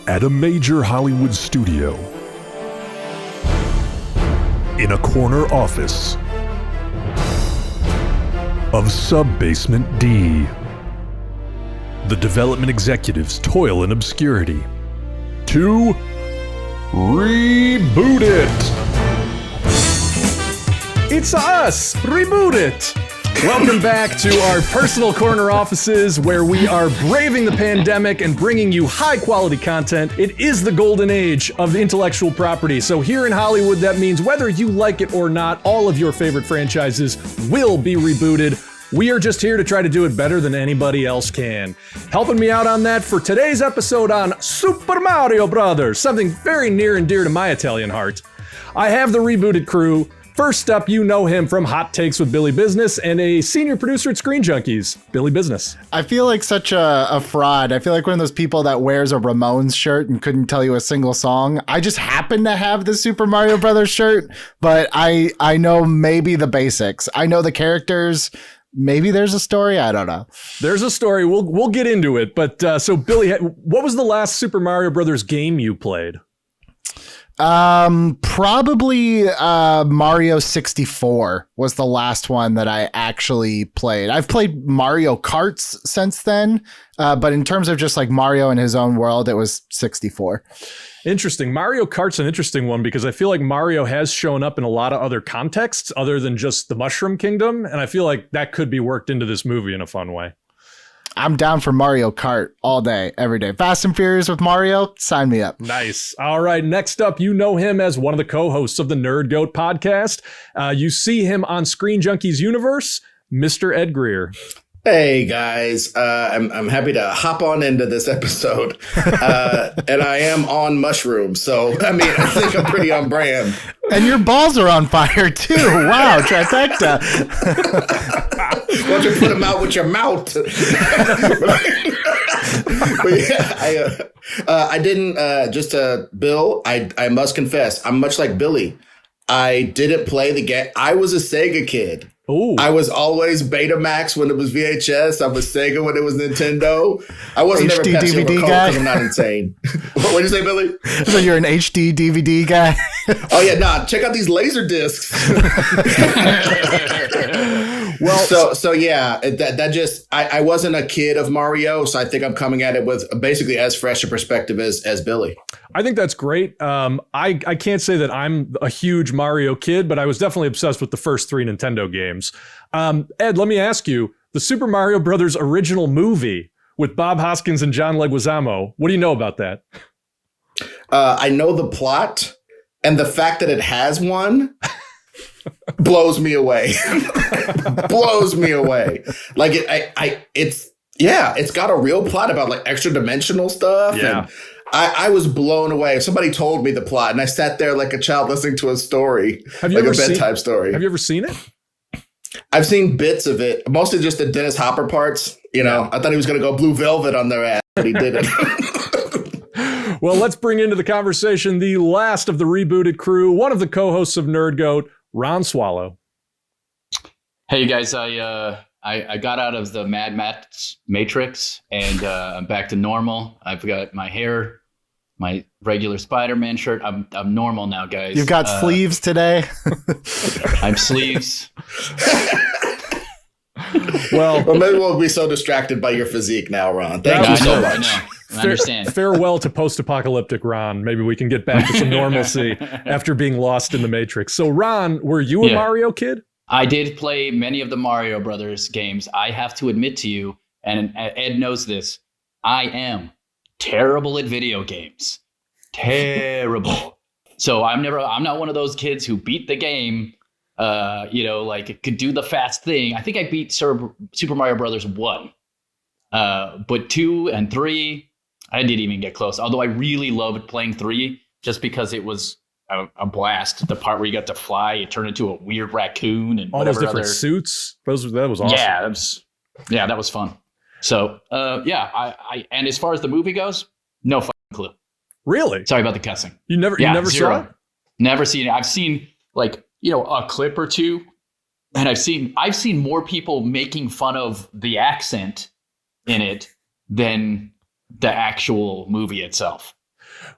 At a major Hollywood studio, in a corner office of Sub-Basement D, the development executives toil in obscurity to reboot it. It's us, Reboot It. Welcome back to our personal corner offices where we are braving the pandemic and bringing you high quality content. It is the golden age of intellectual property. So here in Hollywood, that means whether you like it or not, all of your favorite franchises will be rebooted. We are just here to try to do it better than anybody else can. Helping me out on that for today's episode on Super Mario Brothers, something very near and dear to my Italian heart, I have the Rebooted crew. First up, you know him from Hot Takes with Billy Business and a senior producer at Screen Junkies, Billy Business. I feel like such a fraud. I feel like one of those people that wears a Ramones shirt and couldn't tell you a single song. I just happen to have the Super Mario Brothers shirt, but I know maybe the basics. I know the characters. Maybe there's a story. I don't know. There's a story. We'll get into it. But so Billy, what was the last Super Mario Brothers game you played? Probably Mario 64 was the last one that I actually played. I've played Mario Karts since then, but in terms of just like Mario in his own world, it was 64. Interesting. Mario Kart's an interesting one because I feel like Mario has shown up in a lot of other contexts other than just the Mushroom Kingdom, and I feel like that could be worked into this movie in a fun way. I'm down for Mario Kart all day, every day. Fast and Furious with Mario, sign me up. Nice. All right, next up, you know him as one of the co-hosts of the Nerd Goat podcast. You see him on Screen Junkies Universe, Mr. Ed Greer. Hey guys, I'm happy to hop on into this episode, and I am on mushrooms, so I mean I think I'm pretty on brand. And your balls are on fire too. Wow, trifecta. Why don't you put them out with your mouth? But yeah, I didn't. Bill, I must confess, I'm much like Billy. I didn't play the game. I was a Sega kid. Ooh. I was always Betamax when it was VHS. I was Sega when it was Nintendo. I wasn't HD never Pepsi DVD or Coke guy. because I'm not insane. What did you say, Billy? So you're an HD DVD guy? Oh yeah, nah. Check out these laser discs. Well, so yeah, that just I wasn't a kid of Mario, so I think I'm coming at it with basically as fresh a perspective as Billy. I think that's great. I can't say that I'm a huge Mario kid, but I was definitely obsessed with the first 3 Nintendo games. Ed, let me ask you, the Super Mario Brothers original movie with Bob Hoskins and John Leguizamo, what do you know about that? I know the plot, and the fact that it has one blows me away. Blows me away. Like it's got a real plot about like extra dimensional stuff. Yeah. And I was blown away. Somebody told me the plot, and I sat there like a child listening to a story, like a bedtime story. Have you ever seen it? I've seen bits of it, mostly just the Dennis Hopper parts. You know, I thought he was going to go Blue Velvet on their ass, but he didn't. Well, let's bring into the conversation the last of the Rebooted crew, one of the co-hosts of Nerd Goat, Ron Swallow. Hey, you guys, I got out of the Mad Max Matrix, and I'm back to normal. I've got my hair, my regular Spider-Man shirt. I'm normal now, guys. You've got sleeves today. I'm sleeves. Well, maybe we'll be so distracted by your physique now, Ron. Thank you so much. I know. I understand. Farewell to post-apocalyptic Ron. Maybe we can get back to some normalcy after being lost in the Matrix. So, Ron, were you a Mario kid? I did play many of the Mario Brothers games. I have to admit to you, and Ed knows this, I am terrible at video games. Terrible. So I'm not one of those kids who beat the game, like could do the fast thing. I think I beat Super Mario Brothers 1. But 2 and 3, I didn't even get close. Although I really loved playing 3 just because it was a blast. The part where you got to fly, you turn into a weird raccoon and all those different suits. That was awesome. Yeah, that was fun. So, I and as far as the movie goes, no fucking clue. Really? Sorry about the cussing. You never saw it? Never seen it. I've seen a clip or two, and I've seen more people making fun of the accent in it than the actual movie itself.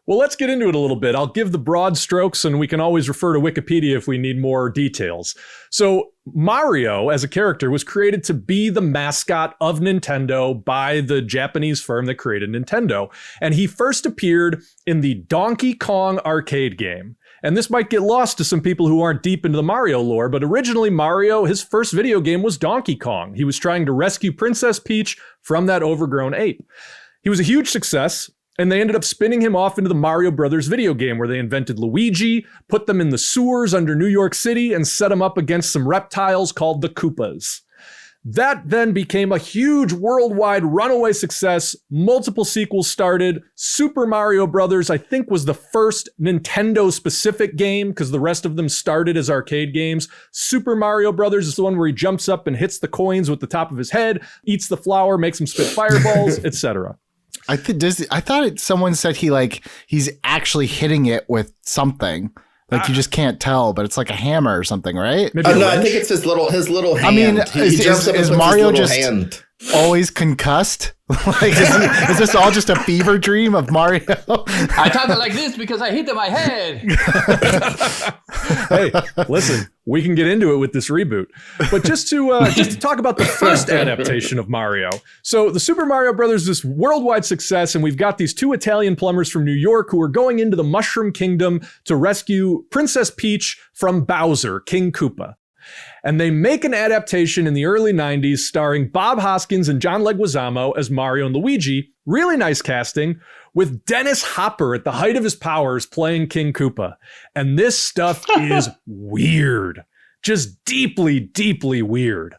Well, let's get into it a little bit. I'll give the broad strokes, and we can always refer to Wikipedia if we need more details. So Mario, as a character, was created to be the mascot of Nintendo by the Japanese firm that created Nintendo. And he first appeared in the Donkey Kong arcade game. And this might get lost to some people who aren't deep into the Mario lore, but originally Mario, his first video game was Donkey Kong. He was trying to rescue Princess Peach from that overgrown ape. He was a huge success, and they ended up spinning him off into the Mario Brothers video game, where they invented Luigi, put them in the sewers under New York City, and set him up against some reptiles called the Koopas. That then became a huge worldwide runaway success. Multiple sequels started. Super Mario Brothers, I think, was the first Nintendo-specific game, because the rest of them started as arcade games. Super Mario Brothers is the one where he jumps up and hits the coins with the top of his head, eats the flour, makes him spit fireballs, etc. I thought someone said he's actually hitting it with something. Like you just can't tell, but it's like a hammer or something, right? Maybe no, I think it's his little hand. I mean, he jumps up and is puts Mario his little just hand. always concussed? Like, is this all just a fever dream of Mario? I talk like this because I hit my head. Hey, listen, we can get into it with this reboot. But just to talk about the first adaptation of Mario. So the Super Mario Brothers is this worldwide success, and we've got these two Italian plumbers from New York who are going into the Mushroom Kingdom to rescue Princess Peach from Bowser, King Koopa. And they make an adaptation in the early 90s starring Bob Hoskins and John Leguizamo as Mario and Luigi. Really nice casting, with Dennis Hopper at the height of his powers playing King Koopa. And this stuff is weird. Just deeply, deeply weird.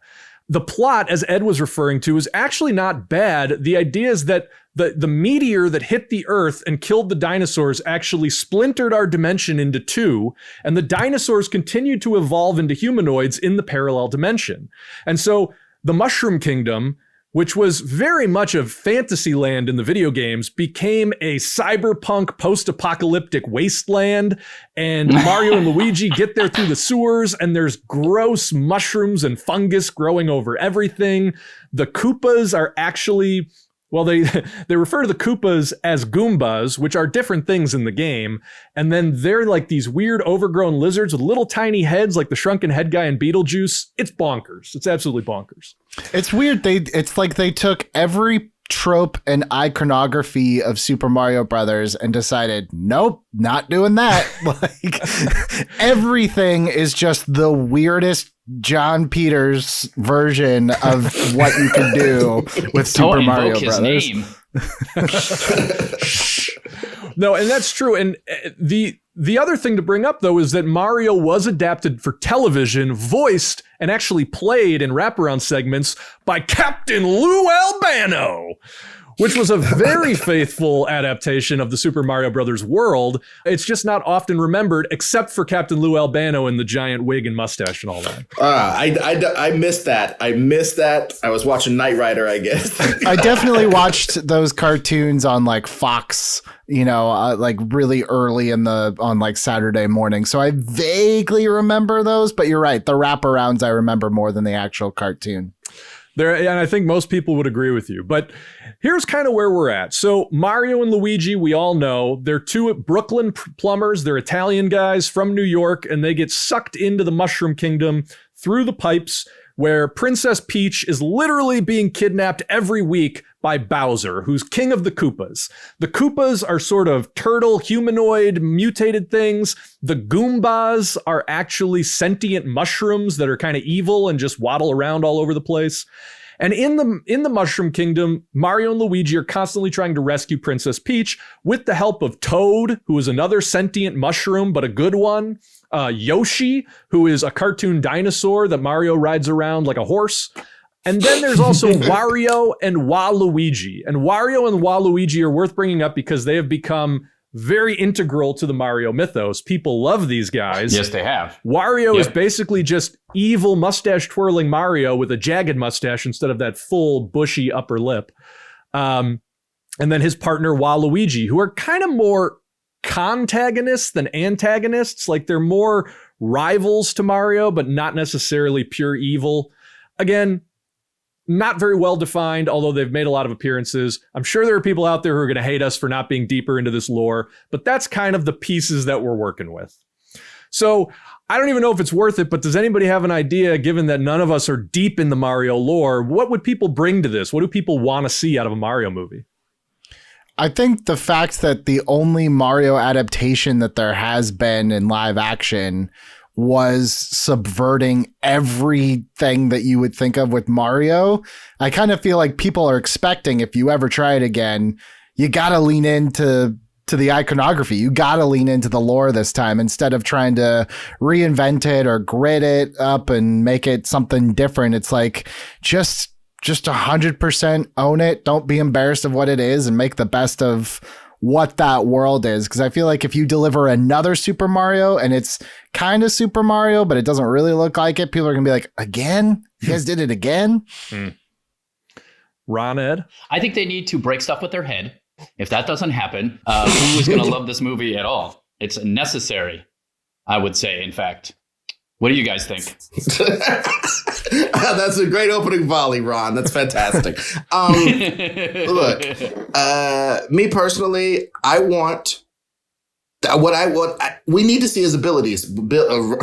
The plot, as Ed was referring to, is actually not bad. The idea is that the meteor that hit the Earth and killed the dinosaurs actually splintered our dimension into two, and the dinosaurs continued to evolve into humanoids in the parallel dimension. And so the Mushroom Kingdom, which was very much of fantasy land in the video games, became a cyberpunk post-apocalyptic wasteland, and Mario and Luigi get there through the sewers, and there's gross mushrooms and fungus growing over everything. The Koopas are actually... Well, they refer to the Koopas as Goombas, which are different things in the game. And then they're like these weird overgrown lizards with little tiny heads like the shrunken head guy in Beetlejuice. It's bonkers. It's absolutely bonkers. It's weird. It's like they took every trope and iconography of Super Mario Brothers and decided, nope, not doing that. Like everything is just the weirdest John Peters version of what you can do with Super Mario Brothers. No, and that's true. And the other thing to bring up, though, is that Mario was adapted for television, voiced, and actually played in wraparound segments by Captain Lou Albano, which was a very faithful adaptation of the Super Mario Brothers world. It's just not often remembered, except for Captain Lou Albano and the giant wig and mustache and all that. I missed that. I was watching Knight Rider, I guess. I definitely watched those cartoons on like Fox, like really early on like Saturday morning. So I vaguely remember those, but you're right. The wraparounds I remember more than the actual cartoon. And I think most people would agree with you. But here's kind of where we're at. So Mario and Luigi, we all know, they're two Brooklyn plumbers. They're Italian guys from New York, and they get sucked into the Mushroom Kingdom through the pipes, where Princess Peach is literally being kidnapped every week by Bowser, who's king of the Koopas. The Koopas are sort of turtle, humanoid, mutated things. The Goombas are actually sentient mushrooms that are kind of evil and just waddle around all over the place. And in the Mushroom Kingdom, Mario and Luigi are constantly trying to rescue Princess Peach with the help of Toad, who is another sentient mushroom, but a good one. Yoshi, who is a cartoon dinosaur that Mario rides around like a horse. And then there's also Wario and Waluigi. And Wario and Waluigi are worth bringing up because they have become very integral to the Mario mythos. People love these guys. Yes, they have. Wario is basically just evil mustache twirling Mario with a jagged mustache instead of that full bushy upper lip. And then his partner Waluigi, who are kind of more contagonists than antagonists. Like they're more rivals to Mario, but not necessarily pure evil. Again, not very well defined, although they've made a lot of appearances. I'm sure there are people out there who are going to hate us for not being deeper into this lore, but that's kind of the pieces that we're working with. So I don't even know if it's worth it, but does anybody have an idea, given that none of us are deep in the Mario lore, what would people bring to this? What do people want to see out of a Mario movie? I think the fact that the only Mario adaptation that there has been in live action was subverting everything that you would think of with Mario. I kind of feel like people are expecting, if you ever try it again, you got to lean into the iconography. You got to lean into the lore this time instead of trying to reinvent it or grit it up and make it something different. It's like just 100% own it. Don't be embarrassed of what it is and make the best of what that world is. Because I feel like if you deliver another Super Mario and it's kind of Super Mario, but it doesn't really look like it, people are going to be like, again? You guys did it again? Ron, Ed? I think they need to break stuff with their head. If that doesn't happen, who is going to love this movie at all? It's necessary, I would say, in fact. What do you guys think? That's a great opening volley, Ron. That's fantastic. Look, me personally, I want we need to see his abilities.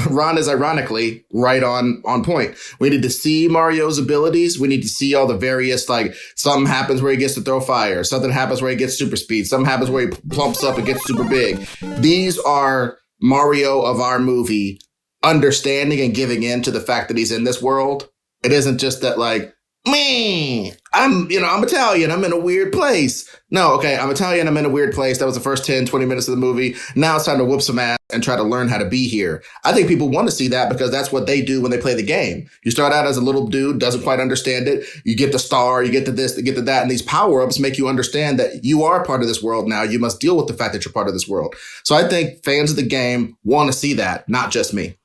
Ron is ironically right on point. We need to see Mario's abilities. We need to see all the various, like, something happens where he gets to throw fire. Something happens where he gets super speed. Something happens where he plumps up and gets super big. These are Mario of our movie understanding and giving in to the fact that he's in this world. It isn't just that, like, I'm Italian. I'm in a weird place. No, okay, I'm Italian. I'm in a weird place. That was the first 10, 20 minutes of the movie. Now it's time to whoop some ass and try to learn how to be here. I think people want to see that because that's what they do when they play the game. You start out as a little dude, doesn't quite understand it. You get the star, you get to this, you get to that. And these power-ups make you understand that you are part of this world now. You must deal with the fact that you're part of this world. So I think fans of the game want to see that, not just me.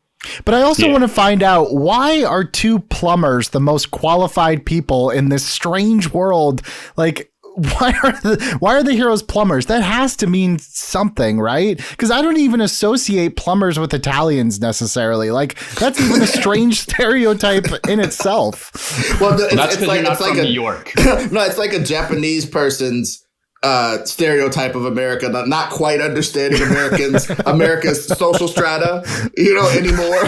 But I also want to find out, why are two plumbers the most qualified people in this strange world? Like, why are the heroes plumbers? That has to mean something, right? Because I don't even associate plumbers with Italians necessarily. Like, that's even a strange stereotype in itself. Well, that's because you're not from New York. No, it's like a Japanese person's stereotype of America, not quite understanding America's social strata, anymore.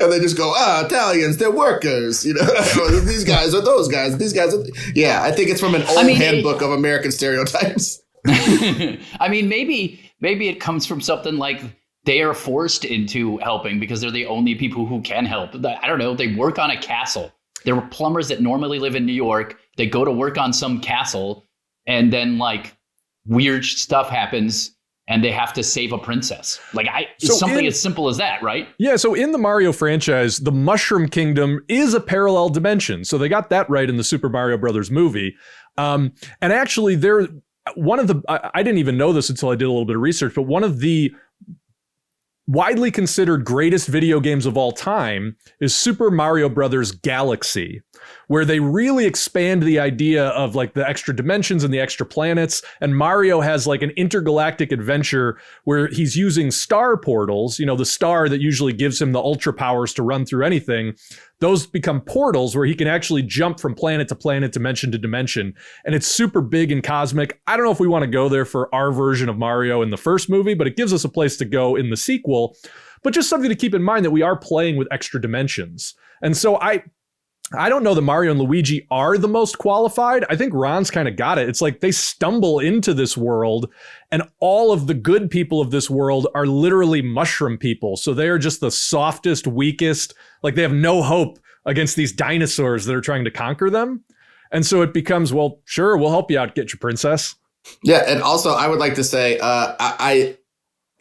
And they just go, Italians, they're workers, these guys are those guys, these guys are. Yeah, I think it's from an old handbook of American stereotypes. I mean, maybe it comes from something like they are forced into helping because they're the only people who can help. I don't know. They work on a castle. There were plumbers that normally live in New York. They go to work on some castle. And then, like, weird stuff happens and they have to save a princess. Like, it's something as simple as that, right? Yeah, so in the Mario franchise, the Mushroom Kingdom is a parallel dimension. So they got that right in the Super Mario Brothers movie. And actually, I didn't even know this until I did a little bit of research, but one of the widely considered greatest video games of all time is Super Mario Brothers Galaxy, where they really expand the idea of, like, the extra dimensions and the extra planets. And Mario has, like, an intergalactic adventure where he's using star portals, the star that usually gives him the ultra powers to run through anything. Those become portals where he can actually jump from planet to planet, dimension to dimension. And it's super big and cosmic. I don't know if we want to go there for our version of Mario in the first movie, but it gives us a place to go in the sequel. But just something to keep in mind that we are playing with extra dimensions. And so I don't know that Mario and Luigi are the most qualified. I think Ron's kind of got it. It's like they stumble into this world and all of the good people of this world are literally mushroom people. So they are just the softest, weakest, like they have no hope against these dinosaurs that are trying to conquer them. And so it becomes, well, sure, we'll help you out, get your princess. Yeah. And also I would like to say,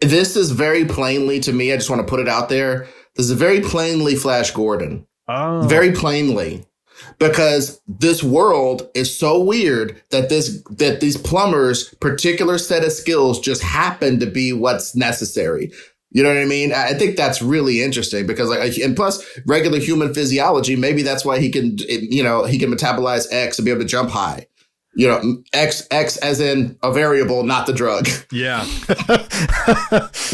this is very plainly, to me, I just want to put it out there. This is very plainly Flash Gordon. Oh. Very plainly, because this world is so weird that these plumbers' particular set of skills just happen to be what's necessary. You know what I mean? I think that's really interesting because, and plus regular human physiology, maybe that's why he can metabolize X and be able to jump high. X as in a variable, not the drug. Yeah.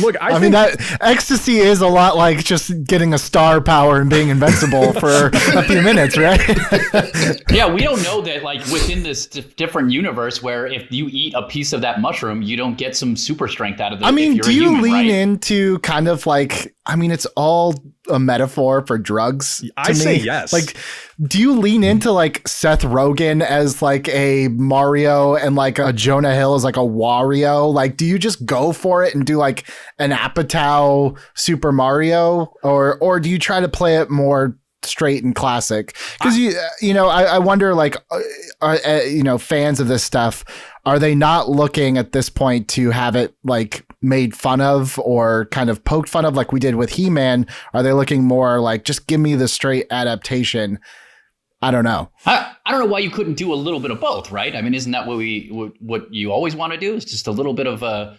Look, I mean, think that ecstasy is a lot like just getting a star power and being invincible for a few minutes, right? Yeah, we don't know that, like, within this different universe where if you eat a piece of that mushroom, you don't get some super strength out of it. I mean, do you lean right? into kind of like, I mean, it's all a metaphor for drugs. I say yes. Like, do you lean into like Seth Rogen as like a Mario and like a Jonah Hill as like a Wario? Like, do you just go for it and do like an Apatow Super Mario, or do you try to play it more straight and classic? Because I wonder, like, fans of this stuff, are they not looking at this point to have it like made fun of or kind of poked fun of like we did with He-Man? Are they looking more like, just give me the straight adaptation? I don't know. I don't know why you couldn't do a little bit of both, right? I mean, isn't that what you always want to do? Is just a little bit of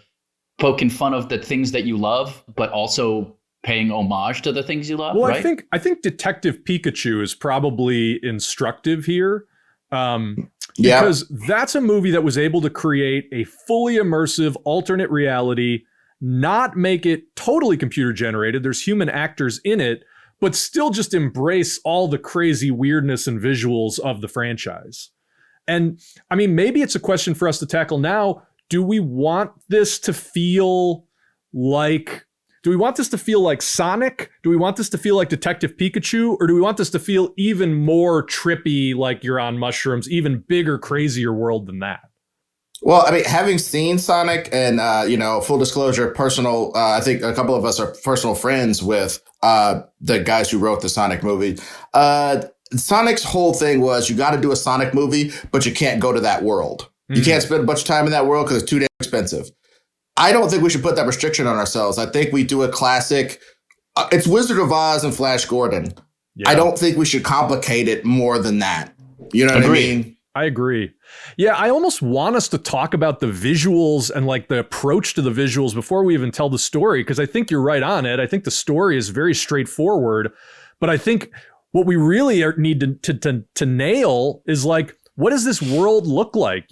poking fun of the things that you love, but also paying homage to the things you love. Well, right? I think Detective Pikachu is probably instructive here. Because that's a movie that was able to create a fully immersive alternate reality, not make it totally computer generated. There's human actors in it, but still just embrace all the crazy weirdness and visuals of the franchise. And I mean, maybe it's a question for us to tackle now. Do we want this to feel like Sonic? Do we want this to feel like Detective Pikachu? Or do we want this to feel even more trippy, like you're on mushrooms, even bigger, crazier world than that? Well, I mean, having seen Sonic and, full disclosure, I think a couple of us are personal friends with the guys who wrote the Sonic movie. Sonic's whole thing was, you got to do a Sonic movie, but you can't go to that world. You can't spend a bunch of time in that world because it's too damn expensive. I don't think we should put that restriction on ourselves. I think we do a classic. It's Wizard of Oz and Flash Gordon. Yeah. I don't think we should complicate it more than that. You know what I mean? I agree. Yeah, I almost want us to talk about the visuals and like the approach to the visuals before we even tell the story, because I think you're right on it. I think the story is very straightforward, but I think what we really need to nail is like, what does this world look like?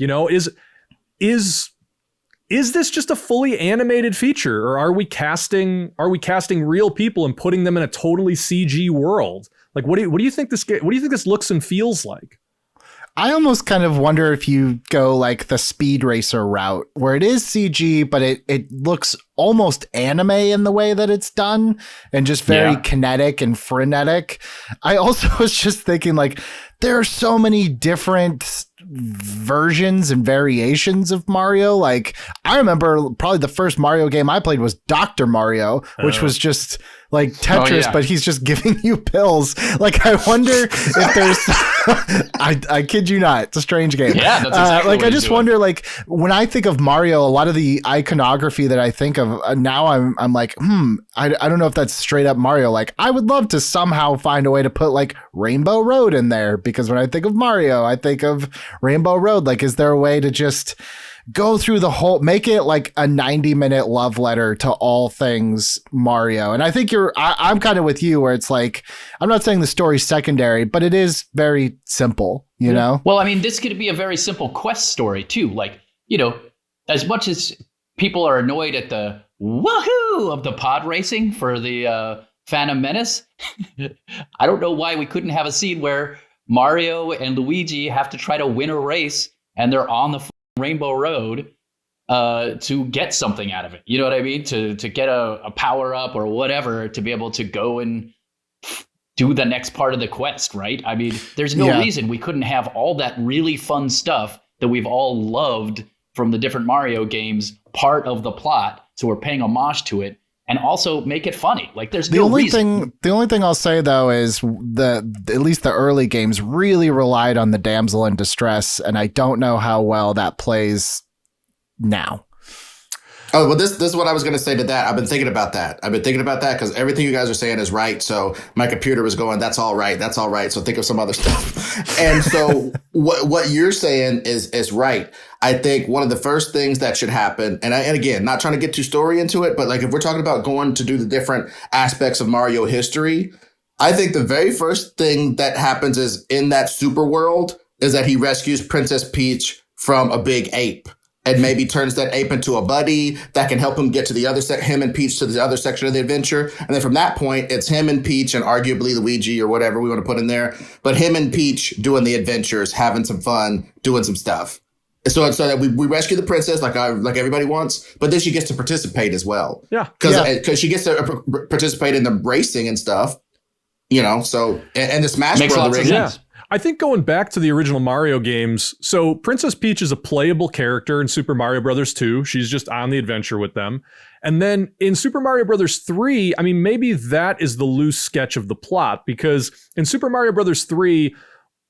Is this just a fully animated feature, or are we casting real people and putting them in a totally CG world? Like, what do you think this looks and feels like? I almost kind of wonder if you go like the Speed Racer route, where it is CG, but it looks almost anime in the way that it's done, and just very kinetic and frenetic. I also was just thinking, like, there are so many different versions and variations of Mario. Like, I remember probably the first Mario game I played was Dr. Mario, which was just like Tetris, but he's just giving you pills. Like, I wonder if there's I kid you not, it's a strange game. Yeah, that's exactly like, what I just wonder, like, when I think of Mario, a lot of the iconography that I think of now, I'm like, I don't know if that's straight up Mario. Like, I would love to somehow find a way to put like Rainbow Road in there, because when I think of Mario, I think of Rainbow Road. Like, is there a way to just go through the whole, make it like a 90-minute love letter to all things Mario? And I think I'm kind of with you, where it's like, I'm not saying the story's secondary, but it is very simple, you know? Well, I mean, this could be a very simple quest story too. Like, as much as people are annoyed at the woohoo of the pod racing for the Phantom Menace, I don't know why we couldn't have a scene where Mario and Luigi have to try to win a race, and they're on the Rainbow Road to get something out of it. You know what I mean? To get a power up or whatever, to be able to go and do the next part of the quest, right? I mean, there's no reason we couldn't have all that really fun stuff that we've all loved from the different Mario games part of the plot, so we're paying homage to it, and also make it funny. Like, there's no reason. The only thing I'll say, though, is at least the early games really relied on the damsel in distress, and I don't know how well that plays now. Oh, well, this is what I was going to say to that. I've been thinking about that because everything you guys are saying is right. So my computer was going, that's all right. So think of some other stuff. And so what you're saying is right. I think one of the first things that should happen, and again, not trying to get too story into it, but like, if we're talking about going to do the different aspects of Mario history, I think the very first thing that happens is, in that super world, is that he rescues Princess Peach from a big ape and maybe turns that ape into a buddy that can help him get to the other him and Peach to the other section of the adventure. And then from that point, it's him and Peach and arguably Luigi or whatever we want to put in there. But him and Peach doing the adventures, having some fun, doing some stuff. So that we rescue the princess like everybody wants, but then she gets to participate as well. Yeah. Because she gets to participate in the racing and stuff, so, and the Smash Makes Bros. lots of sense. I think going back to the original Mario games, so Princess Peach is a playable character in Super Mario Brothers 2. She's just on the adventure with them. And then in Super Mario Brothers 3, I mean, maybe that is the loose sketch of the plot, because in Super Mario Brothers 3,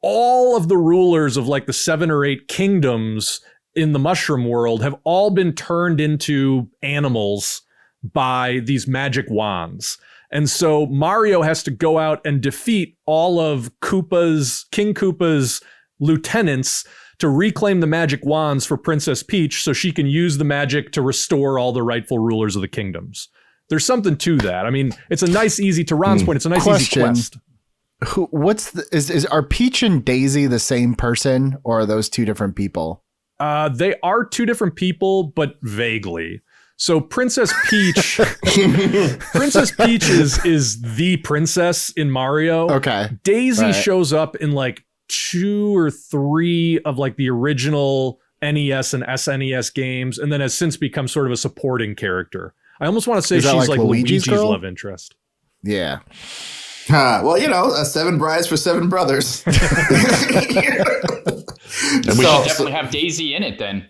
all of the rulers of like the 7 or 8 kingdoms in the mushroom world have all been turned into animals by these magic wands. And so Mario has to go out and defeat all of King Koopa's lieutenants to reclaim the magic wands for Princess Peach so she can use the magic to restore all the rightful rulers of the kingdoms. There's something to that. I mean, it's a nice, easy, to Ron's point, it's a nice, easy quest. Are Peach and Daisy the same person, or are those two different people? They are two different people, but vaguely. So Princess Peach, is the princess in Mario. Okay. Daisy shows up in like 2 or 3 of like the original NES and SNES games, and then has since become sort of a supporting character. I almost want to say she's like Luigi's love interest. Yeah. Well, 7 brides for 7 brothers. And we should definitely have Daisy in it then.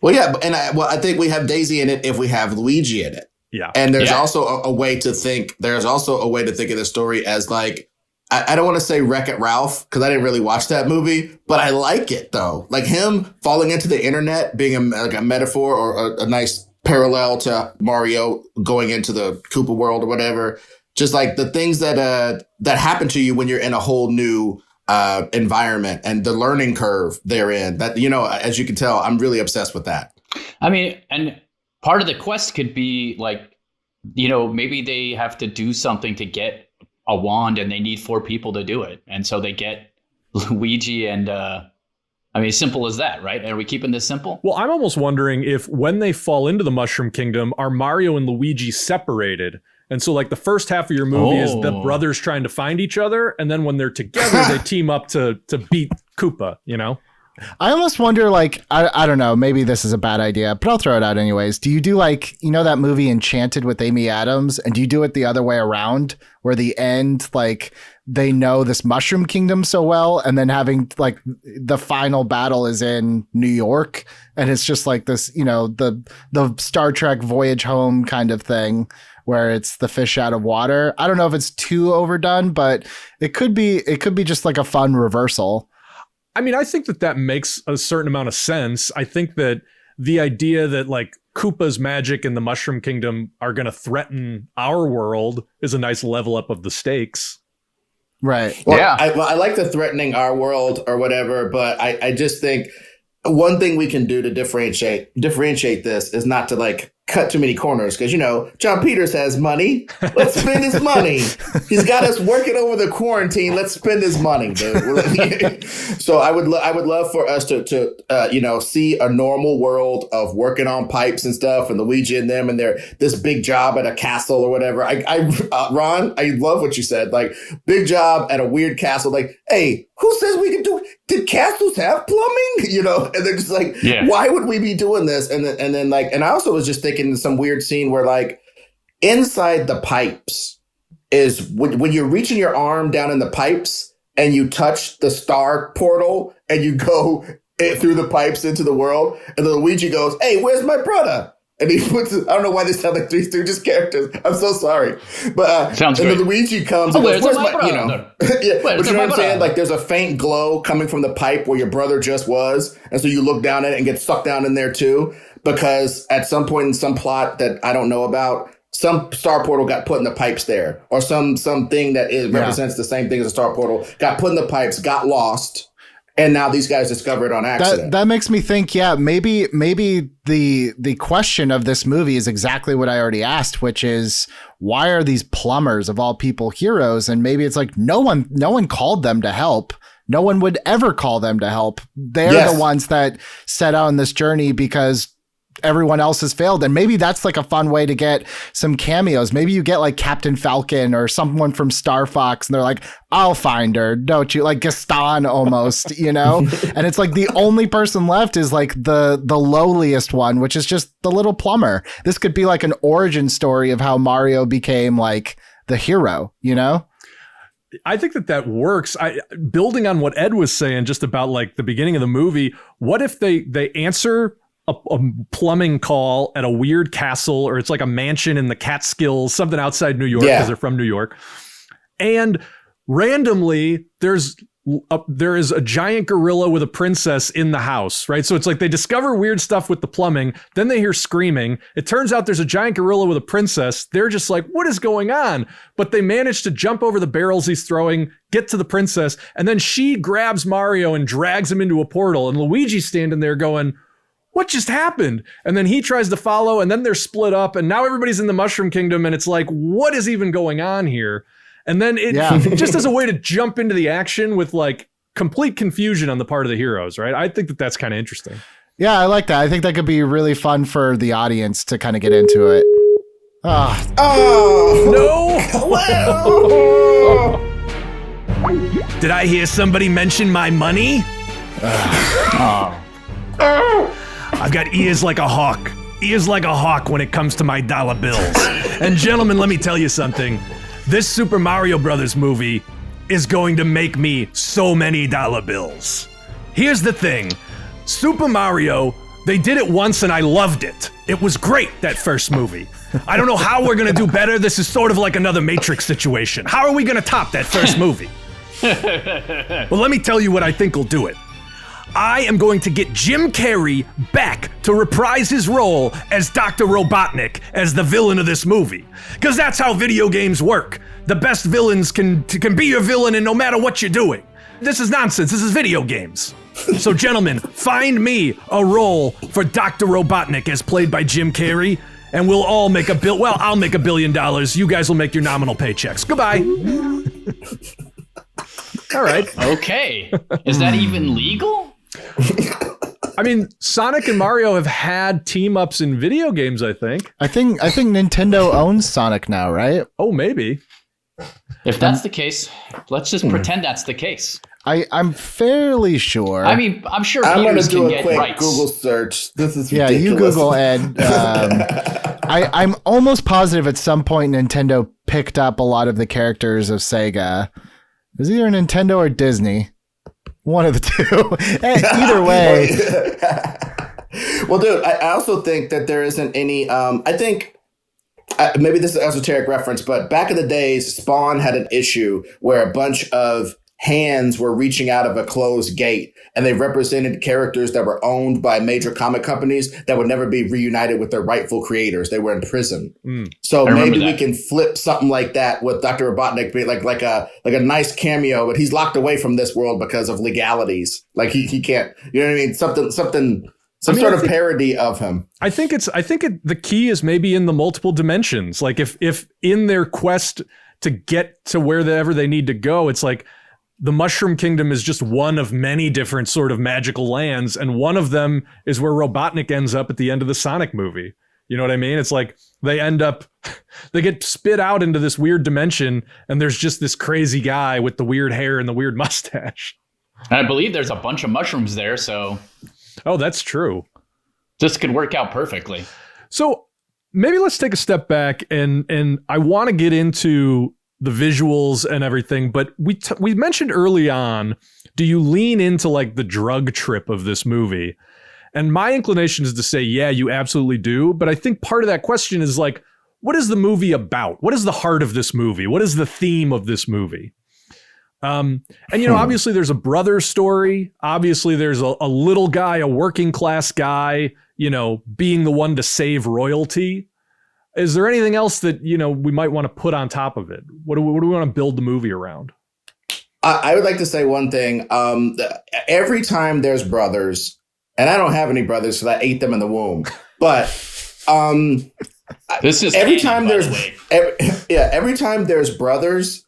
Well, yeah, I think we have Daisy in it if we have Luigi in it. Yeah. And there's also a way to think. There's also a way to think of the story as like, I don't want to say Wreck-It Ralph because I didn't really watch that movie, but I like it though. Like him falling into the internet being a metaphor or a nice parallel to Mario going into the Koopa world or whatever. Just like the things that happen to you when you're in a whole new environment and the learning curve therein. That, as you can tell, I'm really obsessed with that. I mean, and part of the quest could be like, maybe they have to do something to get a wand and they need 4 people to do it. And so they get Luigi and, simple as that, right? Are we keeping this simple? Well, I'm almost wondering if when they fall into the Mushroom Kingdom, are Mario and Luigi separated? And so like the first half of your movie is the brothers trying to find each other. And then when they're together, they team up to beat Koopa, I almost wonder, like, I don't know, maybe this is a bad idea, but I'll throw it out anyways. Do you do like, that movie Enchanted with Amy Adams? And do you do it the other way around where the end, like they know this Mushroom Kingdom so well, and then having like the final battle is in New York, and it's just like this, the Star Trek Voyage Home kind of thing, where it's the fish out of water. I don't know if it's too overdone, but it could be just like a fun reversal. I mean, I think that makes a certain amount of sense. I think that the idea that like Koopa's magic and the Mushroom Kingdom are going to threaten our world is a nice level up of the stakes. Right. Well, yeah. I like the threatening our world or whatever, but I just think one thing we can do to differentiate this is not to like cut too many corners, because John Peters has money. Let's spend his money. He's got us working over the quarantine. Let's spend his money, dude. So I would love for us to see a normal world of working on pipes and stuff, and Luigi and them and their this big job at a castle or whatever. Ron, I love what you said. Like big job at a weird castle. Like, hey, who says we can do? Did castles have plumbing? And they're just like, why would we be doing this? And then I also was just thinking some weird scene where like inside the pipes is when you're reaching your arm down in the pipes and you touch the star portal and you go through the pipes into the world, and then Luigi goes, "Hey, where's my brother?" And he puts, I don't know why they sound like Three Stooges characters. I'm so sorry. But sounds and great. then Luigi comes and goes, where's my brother? Yeah, but you know what I'm saying? brother? Like there's a faint glow coming from the pipe where your brother just was. And so you look down at it and get sucked down in there too. Because at some point in some plot that I don't know about, some star portal got put in the pipes there. Or something that represents the same thing as a star portal got put in the pipes, got lost. And now these guys discover it on accident. That makes me think, maybe the question of this movie is exactly what I already asked, which is why are these plumbers of all people heroes? And maybe it's like no one called them to help. no one would ever call them to help. They're Yes. the ones that set out on this journey because everyone else has failed. And maybe that's like a fun way to get some cameos. Maybe you get like Captain Falcon or someone from Star Fox and they're like, I'll find her, don't you? Like Gaston almost, you know? And it's like the only person left is like the lowliest one, which is just the little plumber. This could be like an origin story of how Mario became like the hero, you know? I think that works. Building on what Ed was saying just about like the beginning of the movie, what if they answer a plumbing call at a weird castle, or it's like a mansion in the Catskills, something outside New York because they're from New York. And randomly there is a giant gorilla with a princess in the house, right? So it's like they discover weird stuff with the plumbing. Then they hear screaming. It turns out there's a giant gorilla with a princess. They're just like, what is going on? But they manage to jump over the barrels he's throwing, get to the princess. And then she grabs Mario and drags him into a portal. And Luigi's standing there going, what just happened? And then he tries to follow, and then they're split up, and now everybody's in the Mushroom Kingdom, and it's like, what is even going on here? And then it just as a way to jump into the action with like complete confusion on the part of the heroes, right? I think that's kind of interesting. Yeah, I like that. I think that could be really fun for the audience to kind of get into it. No! Did I hear somebody mention my money? I've got ears like a hawk. Ears like a hawk when it comes to my dollar bills. And gentlemen, let me tell you something. This Super Mario Brothers movie is going to make me so many dollar bills. Here's the thing. Super Mario, they did it once and I loved it. It was great, that first movie. I don't know how we're gonna do better. This is sort of like another Matrix situation. How are we gonna top that first movie? Well, let me tell you what I think will do it. I am going to get Jim Carrey back to reprise his role as Dr. Robotnik as the villain of this movie. Because that's how video games work. The best villains can be your villain and no matter what you're doing. This is nonsense. This is video games. So gentlemen, find me a role for Dr. Robotnik as played by Jim Carrey, and we'll all make I'll make $1 billion. You guys will make your nominal paychecks. Goodbye. All right. Okay. Is that even legal? I mean, Sonic and Mario have had team-ups in video games, I think. I think Nintendo owns Sonic now, right? Oh, maybe. If that's the case, let's just pretend that's the case. I'm fairly sure. I mean, I'm sure I'm going to viewers do can a get quick rights. Google search. This is yeah, ridiculous. you Google Ed. I'm almost positive at some point Nintendo picked up a lot of the characters of Sega. It was either Nintendo or Disney. One of the two. Either way. Well, dude, I also think that there isn't any. I think maybe this is an esoteric reference, but back in the days, Spawn had an issue where a bunch of hands were reaching out of a closed gate, and they represented characters that were owned by major comic companies that would never be reunited with their rightful creators. They were in prison. So maybe we can flip something like that with Dr. Robotnik, be like a nice cameo, but he's locked away from this world because of legalities. Like he can't, you know what I mean? Some sort of parody of him. I think the key is maybe in the multiple dimensions. Like if in their quest to get to wherever they need to go, it's like the Mushroom Kingdom is just one of many different sort of magical lands, and one of them is where Robotnik ends up at the end of the Sonic movie. You know what I mean? It's like they get spit out into this weird dimension, and there's just this crazy guy with the weird hair and the weird mustache. And I believe there's a bunch of mushrooms there, so... Oh, that's true. This could work out perfectly. So maybe let's take a step back, and I want to get into the visuals and everything, but we mentioned early on, do you lean into like the drug trip of this movie? And my inclination is to say, yeah, you absolutely do. But I think part of that question is like, what is the movie about? What is the heart of this movie? What is the theme of this movie? And, you know, obviously there's a brother story. Obviously there's a little guy, a working class guy, you know, being the one to save royalty. Is there anything else that, you know, we might want to put on top of it? What do we want to build the movie around? I would like to say one thing. Every time there's brothers, and I don't have any brothers, so I ate them in the womb. But this is every canon, time by there's the way. every time there's brothers,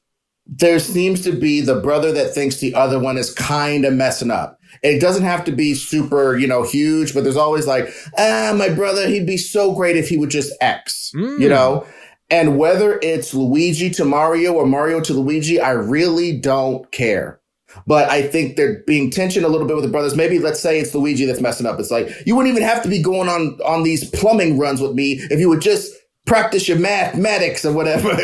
there seems to be the brother that thinks the other one is kind of messing up. It doesn't have to be super, huge, but there's always like, my brother, he'd be so great if he would just X, And whether it's Luigi to Mario or Mario to Luigi, I really don't care. But I think they're being tension a little bit with the brothers. Maybe let's say it's Luigi that's messing up. It's like, you wouldn't even have to be going on these plumbing runs with me if you would just practice your mathematics or whatever.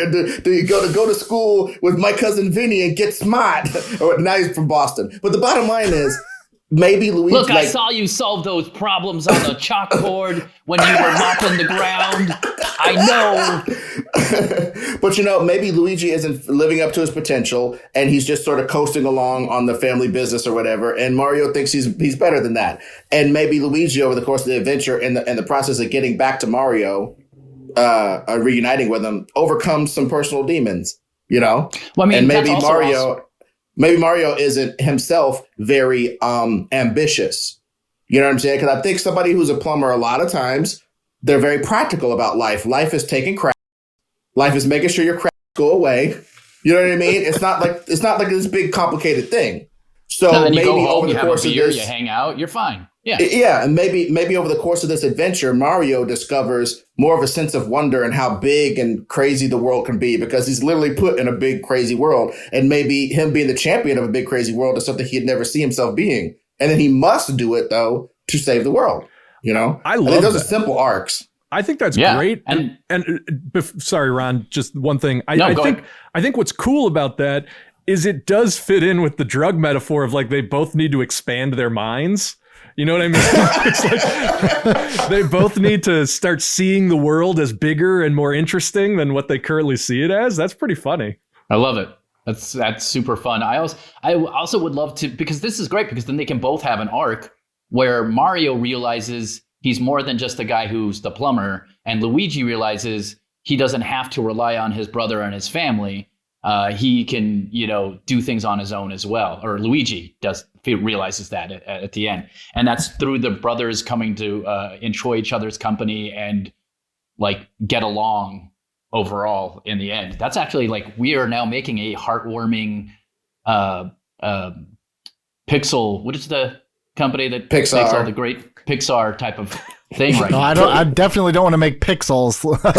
Do you go to school with my cousin Vinny and get smart? Or now he's from Boston. But the bottom line is, maybe Luigi. Look, I saw you solve those problems on the chalkboard when you were mopping the ground. I know. But maybe Luigi isn't living up to his potential, and he's just sort of coasting along on the family business or whatever. And Mario thinks he's better than that. And maybe Luigi, over the course of the adventure, in the process of getting back to Mario, reuniting with him, overcomes some personal demons. Well, I mean, and maybe Mario isn't himself very ambitious. You know what I'm saying? Because I think somebody who's a plumber, a lot of times, they're very practical about life. Life is taking crap. Life is making sure your crap go away. You know what I mean? It's not like this big complicated thing. So and then you maybe go home, over the you have course a beer, of this, you hang out, you're fine. Yeah. Yeah, and maybe over the course of this adventure, Mario discovers more of a sense of wonder and how big and crazy the world can be, because he's literally put in a big, crazy world. And maybe him being the champion of a big, crazy world is something he'd never see himself being. And then he must do it, though, to save the world. I think love those that. are simple arcs. I think that's great. And sorry, Ron, just one thing. I think what's cool about that is it does fit in with the drug metaphor of like they both need to expand their minds. You know what I mean? It's like they both need to start seeing the world as bigger and more interesting than what they currently see it as. That's pretty funny. I love it. That's super fun. I also would love to, because this is great, because then they can both have an arc where Mario realizes he's more than just the guy who's the plumber, and Luigi realizes he doesn't have to rely on his brother and his family. He can, do things on his own as well. Or Luigi realizes that at the end. And that's through the brothers coming to enjoy each other's company and like get along overall in the end. That's actually like, we are now making a heartwarming Pixel. What is the company that makes all the great Pixar type of thing right now? I definitely don't want to make pixels. Let's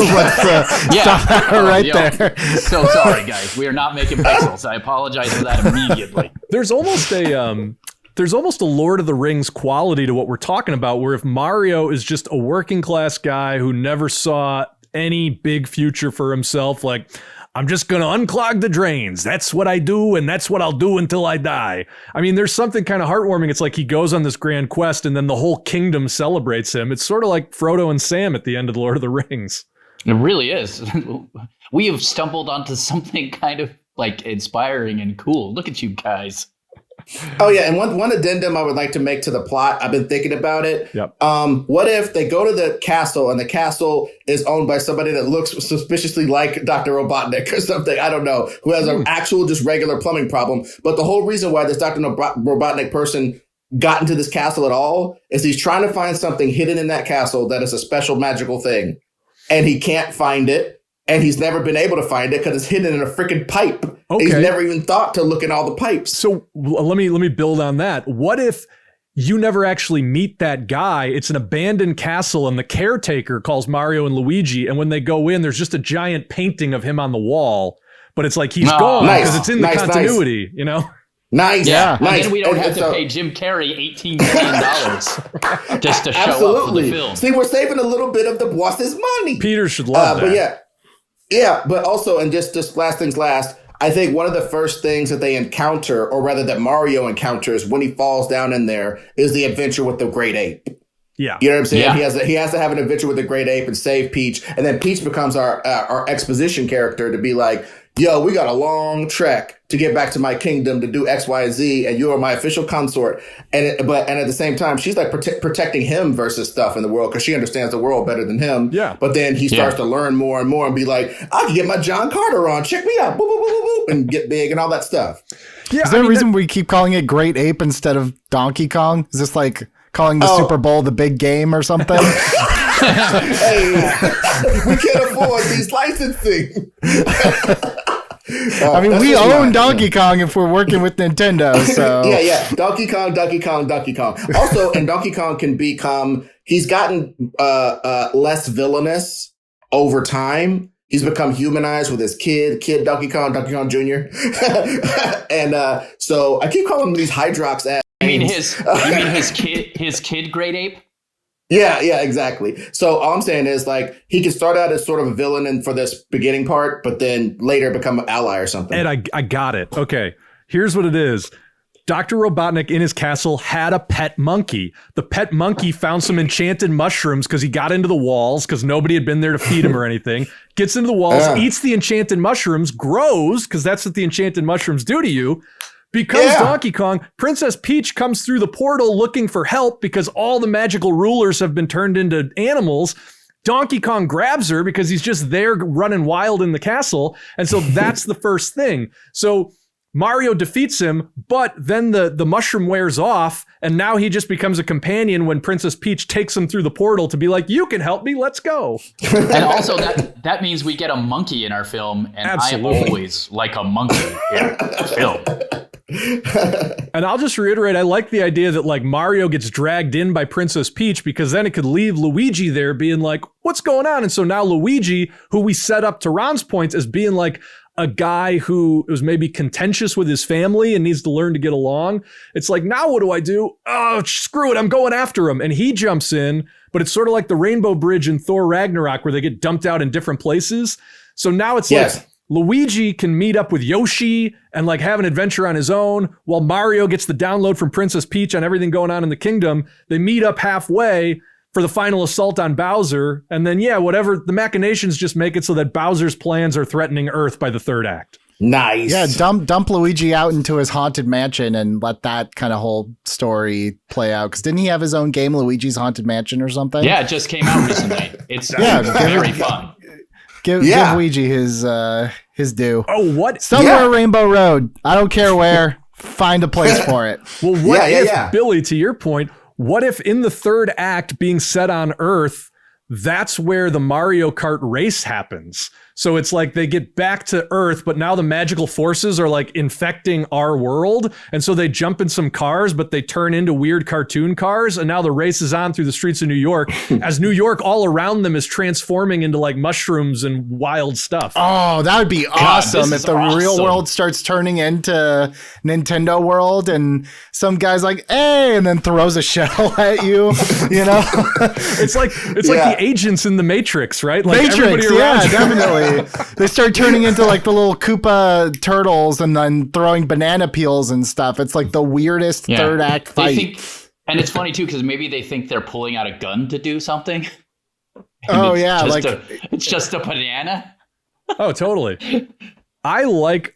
stop that there. So sorry, guys. We are not making pixels. I apologize for that immediately. There's almost a Lord of the Rings quality to what we're talking about, where if Mario is just a working class guy who never saw any big future for himself, like, I'm just going to unclog the drains. That's what I do, and that's what I'll do until I die. I mean, there's something kind of heartwarming. It's like he goes on this grand quest, and then the whole kingdom celebrates him. It's sort of like Frodo and Sam at the end of The Lord of the Rings. It really is. We have stumbled onto something kind of like inspiring and cool. Look at you guys. Oh, yeah. And one addendum I would like to make to the plot, I've been thinking about it. Yep. What if they go to the castle and the castle is owned by somebody that looks suspiciously like Dr. Robotnik or something, I don't know, who has an actual just regular plumbing problem. But the whole reason why this Dr. Robotnik person got into this castle at all is he's trying to find something hidden in that castle that is a special magical thing. And he can't find it. And he's never been able to find it because it's hidden in a freaking pipe. Okay. He's never even thought to look in all the pipes. So let me build on that. What if you never actually meet that guy? It's an abandoned castle, and the caretaker calls Mario and Luigi. And when they go in, there's just a giant painting of him on the wall. But it's like he's gone because it's in the continuity, you know? Nice. Yeah. Nice. And then we don't have to pay Jim Carrey $18 million just to show up for the film. See, we're saving a little bit of the boss's money. Peter should love that. But yeah, but also, and just last things last, I think one of the first things that they encounter, or rather that Mario encounters when he falls down in there, is the adventure with the great ape. Yeah. You know what I'm saying? Yeah. He has to have an adventure with the great ape and save Peach. And then Peach becomes our exposition character to be like, yo, we got a long trek to get back to my kingdom to do X, Y, and Z, and you are my official consort. And at the same time, she's like protecting him versus stuff in the world because she understands the world better than him. Yeah. But then he starts to learn more and more and be like, I can get my John Carter on. Check me out. Boop, boop, boop, boop, boop, and get big and all that stuff. Yeah. Is there a reason we keep calling it Great Ape instead of Donkey Kong? Is this like calling the Super Bowl the big game or something? Hey, we can't afford these licensing. I mean, we own Donkey Kong if we're working with Nintendo. So yeah. Donkey Kong. Also, and Donkey Kong can become. He's gotten less villainous over time. He's become humanized with his kid Donkey Kong Jr. And so I keep calling him these Hydrox ass. You mean his kid Great Ape? Yeah, exactly. So all I'm saying is like he can start out as sort of a villain and for this beginning part, but then later become an ally or something. And I got it. Okay, here's what it is. Dr. Robotnik in his castle had a pet monkey. The pet monkey found some enchanted mushrooms because he got into the walls because nobody had been there to feed him or anything. Gets into the walls, eats the enchanted mushrooms, grows because that's what the enchanted mushrooms do to you. Becomes Donkey Kong. Princess Peach comes through the portal looking for help because all the magical rulers have been turned into animals. Donkey Kong grabs her because he's just there running wild in the castle. And so that's the first thing. So Mario defeats him, but then the mushroom wears off, and now he just becomes a companion when Princess Peach takes him through the portal to be like, you can help me, let's go. And also that means we get a monkey in our film, and Absolutely. I always like a monkey in a film. And I'll just reiterate, I like the idea that like Mario gets dragged in by Princess Peach because then it could leave Luigi there being like, what's going on? And so now Luigi, who we set up to Ron's point as being like a guy who was maybe contentious with his family and needs to learn to get along. It's like, now what do I do? Oh, screw it. I'm going after him. And he jumps in, but it's sort of like the Rainbow Bridge in Thor Ragnarok where they get dumped out in different places. So now it's like Luigi can meet up with Yoshi and like have an adventure on his own while Mario gets the download from Princess Peach on everything going on in the kingdom. They meet up halfway for the final assault on Bowser. And then, whatever the machinations just make it so that Bowser's plans are threatening Earth by the third act. Nice. Yeah, dump Luigi out into his haunted mansion and let that kind of whole story play out. Because didn't he have his own game, Luigi's Haunted Mansion or something? Yeah, it just came out recently. It's very fun. Give Luigi his due. Oh, what? Somewhere Rainbow Road. I don't care where. Find a place for it. Well, what if, Billy, to your point, what if in the third act being set on Earth, that's where the Mario Kart race happens? So it's like they get back to Earth, but now the magical forces are like infecting our world. And so they jump in some cars, but they turn into weird cartoon cars. And now the race is on through the streets of New York as New York all around them is transforming into like mushrooms and wild stuff. Oh, that would be awesome if the real world starts turning into Nintendo world and some guy's like, hey, and then throws a shell at you, you know? It's like the agents in the Matrix, right? Like Matrix, definitely. They start turning into like the little Koopa turtles and then throwing banana peels and stuff. It's like the weirdest third act fight. And it's funny too, because maybe they think they're pulling out a gun to do something. It's just a banana. Oh, totally. I like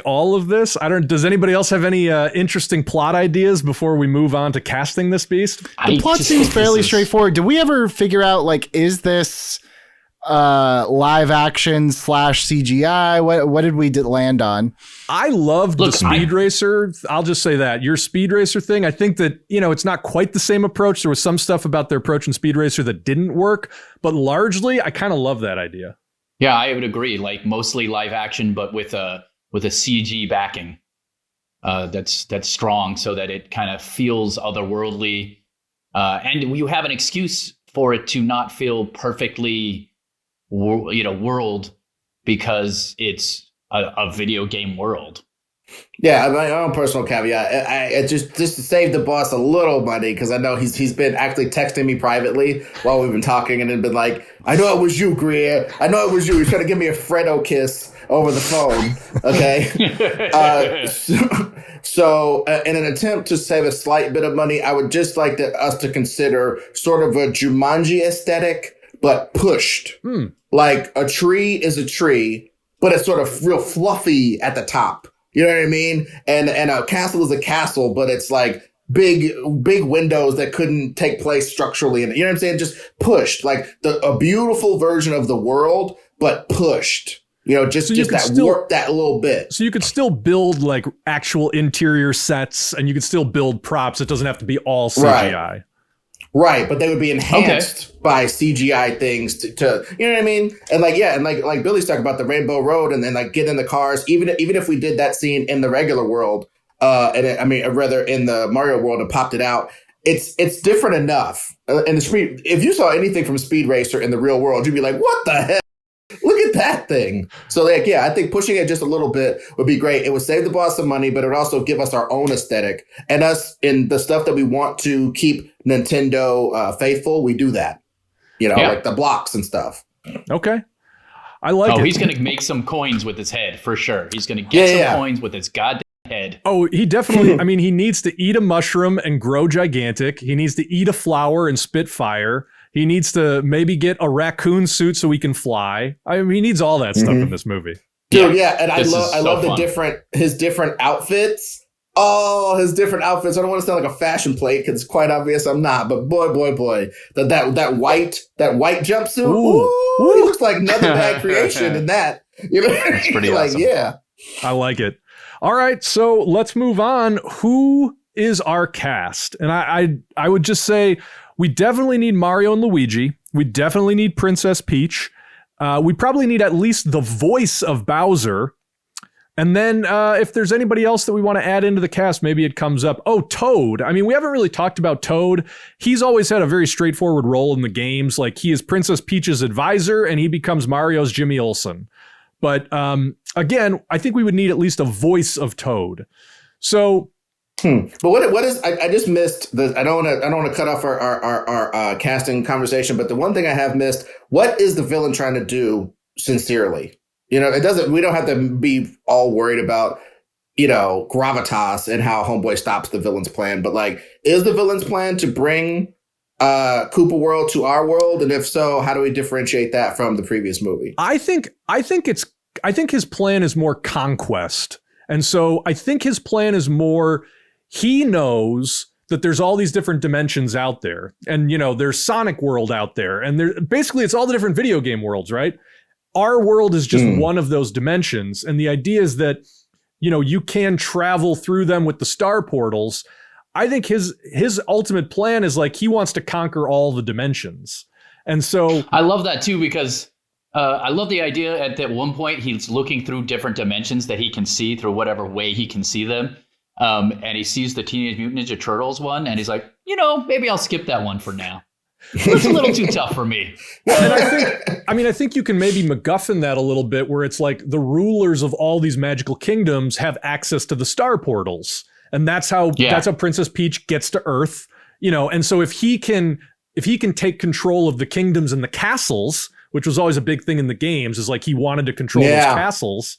all of this. Does anybody else have any interesting plot ideas before we move on to casting this beast? The plot seems fairly straightforward. Did we ever figure out like, is this live action / CGI? What did we land on? I loved the Speed Racer. I'll just say that your Speed Racer thing. I think that, it's not quite the same approach. There was some stuff about their approach in Speed Racer that didn't work, but largely I kind of love that idea. Yeah, I would agree. Like mostly live action, but with a CG backing that's strong, so that it kind of feels otherworldly, and you have an excuse for it to not feel perfectly world because it's a video game world. Yeah, my own personal caveat. I just to save the boss a little money, because I know he's been actually texting me privately while we've been talking and then been like, I know it was you, Greer. I know it was you. He's trying to give me a Fredo kiss over the phone. Okay. So in an attempt to save a slight bit of money, I would just like us to consider sort of a Jumanji aesthetic, but pushed. Like a tree is a tree, but it's sort of real fluffy at the top. You know what I mean? And a castle is a castle, but it's like big windows that couldn't take place structurally. And you know what I'm saying? Just pushed, like a beautiful version of the world, but pushed. Just warp that a little bit. So you could still build like actual interior sets, and you could still build props. It doesn't have to be all CGI. Right, but they would be enhanced by CGI things to you know what I mean? And like Billy's talking about the Rainbow Road and then like get in the cars. Even if we did that scene in the regular world, rather in the Mario world and popped it out, it's different enough. And if you saw anything from Speed Racer in the real world, you'd be like, what the hell? Look at that thing. So like, yeah, I think pushing it just a little bit would be great. It would save the boss some money, but it would also give us our own aesthetic and us in the stuff that we want to keep Nintendo faithful. We do that, like the blocks and stuff. Okay. I like it. He's going to make some coins with his head for sure. He's going to get some coins with his goddamn head. Oh, he definitely, I mean, he needs to eat a mushroom and grow gigantic. He needs to eat a flower and spit fire. He needs to maybe get a raccoon suit so he can fly. I mean, he needs all that stuff in this movie. Dude, yeah, and I love his different outfits. Oh, his different outfits. I don't want to sound like a fashion plate because it's quite obvious I'm not. But boy, that white jumpsuit. Ooh, he looks like another bad creation in that. It's pretty awesome. Yeah, I like it. All right, so let's move on. Who is our cast? And I would just say, we definitely need Mario and Luigi. We definitely need Princess Peach. We probably need at least the voice of Bowser. And then if there's anybody else that we want to add into the cast, maybe it comes up. Oh, Toad. I mean, we haven't really talked about Toad. He's always had a very straightforward role in the games. Like, he is Princess Peach's advisor, and he becomes Mario's Jimmy Olsen. But again, I think we would need at least a voice of Toad. So... But what is I just missed the I don't want to cut off our casting conversation, but the one thing I have missed, what is the villain trying to do sincerely? We don't have to be all worried about gravitas and how Homeboy stops the villain's plan, but like, is the villain's plan to bring Koopa World to our world, and if so, how do we differentiate that from the previous movie? I think his plan is more conquest, and so I think his plan is more. He knows that there's all these different dimensions out there, and there's Sonic World out there, and basically it's all the different video game worlds, right? Our world is just one of those dimensions, and the idea is that you can travel through them with the star portals. I think his ultimate plan is like he wants to conquer all the dimensions, and so I love that too, because I love the idea at one point he's looking through different dimensions that he can see through whatever way he can see them. And he sees the Teenage Mutant Ninja Turtles one, and he's like, maybe I'll skip that one for now. It's a little too tough for me. Well, and I think you can maybe MacGuffin that a little bit, where it's like the rulers of all these magical kingdoms have access to the star portals, and that's how Princess Peach gets to Earth. And so if he can take control of the kingdoms and the castles, which was always a big thing in the games, is like he wanted to control those castles.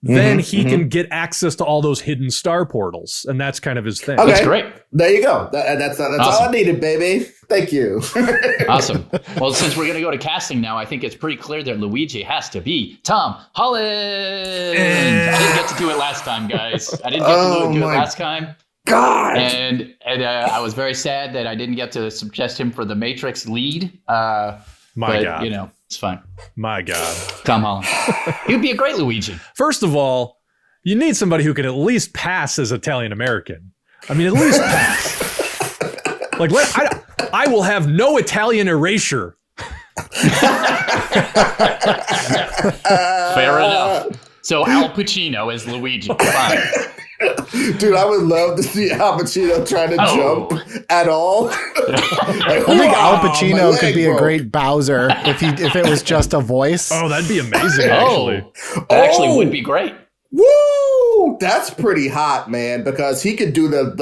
Then he can get access to all those hidden star portals, and that's kind of his thing. Okay. That's great. There you go. That's awesome. All I needed, baby. Thank you. Awesome. Well, since we're going to go to casting now, I think it's pretty clear that Luigi has to be Tom Holland. I didn't get to do it last time, guys. I didn't get to do it last time. God. And I was very sad that I didn't get to suggest him for the Matrix lead. God. It's fine. My God. Tom Holland. He would be a great Luigi. First of all, you need somebody who can at least pass as Italian American. I mean, at least pass. Like, I will have no Italian erasure. Fair enough. So Al Pacino is Luigi. Fine. Dude, I would love to see Al Pacino trying to jump at all. I think Al Pacino could be a great Bowser if it was just a voice. Oh, that'd be amazing, actually. That actually would be great. Woo! That's pretty hot, man, because he could do the,